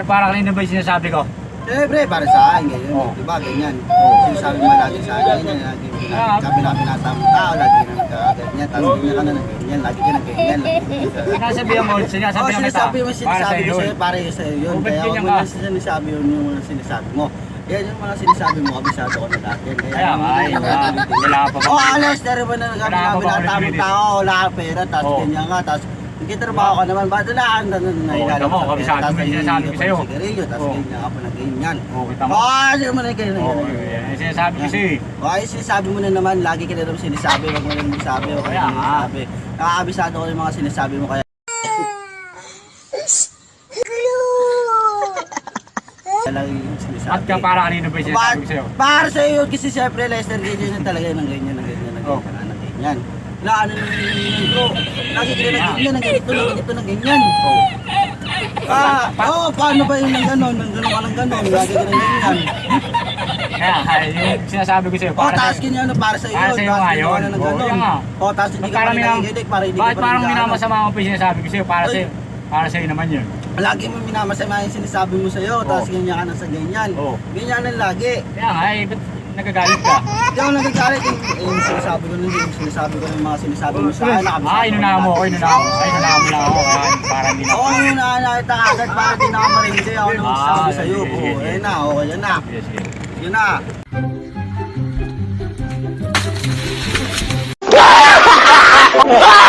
Para kanina ba yung sinasabi ko? Siyempre, para sa akin ngayon, Oo. di ba, ganyan. Sinasabi mo lagi sa akin, ganyan, lagi kami na pinatama tao, lagi na nagkaganyan, tapos ganyan ka na ng ganyan, lagi ka na ganyan, Sinasabihan mo, Oo, sinasabihan kita. sinasabi mo, Para sinasabi ko sa'yo. sa'yo, para sa'yo yun. Oh, ba't Kaya huwag ganyan mo ka? lang sinasabi yun yung mga sinasabi mo. Yan yung mga sinasabi mo, kabisado ko na dati. Kaya nga, wala pa ba? Alas, dere ba na nagkakabi na tamang tao, wala kang pera, tapos ganyan nga, tapos nagkitrabaho ka naman, ba't wala kang nahilalang tama, kabisado mo yung sinasabi ko sa'yo. sigarilyo, tapos ganyan ka pa na ganyan. Oo, kita mo. Sige mo na ganyan. Oo, yan. Sinasabi ko sa'yo. Ay, sinasabi mo na naman, lagi ka na naman sinasabi, wag mo na naman sabi, wag mo na naman sabi. Nakakabisado ko yung mga sinasabi mo, kaya lang yung sinasabi. At ka para kanina ba yung sinasabi ko sa'yo? Para sa iyo, kasi siyempre, Lester, ganyan na talaga ng ganyan, ng ganyan, ng Oh. ganyan, ng ganyan. Wala, ano nang ganyan bro? Lagi ka na ng ganyan, ng ganito, ng ganito, ng ganyan. Paano ba yung ng gano'n? Ng gano'n ka ng gano'n? Lagi ka na ng ganyan. Kaya, yung sinasabi ko sa'yo. Taas ganyan, para sa iyo. Para sa'yo nga yun. Yan nga. Taas hindi ka pa rin nakikinig, para hindi ka Bakit pa rin parang nag-ano. minamasama ko pa yung sinasabi ko sa'yo? Para sa'yo. Para sa'yo naman yun. Lagi mo minamasama yung sinasabi mo sa'yo, tapos ganyan ka na sa ganyan. Ganyan na lagi. Kaya nga, ba't nagagalit ka? Hindi ako nagagalit. Yung sinasabi ko nun, yung sinasabi ko ng mga sinasabi mo sa akin. Inunahan mo ako, inunahan mo. Inunahan mo lang ako. Para hindi na. Oo, yung nakakita ka agad, para di na ako marindi. Ako nang magsasabi sa'yo. sige. Ayun na, okay, yan na. Sige. Yun na. Ah!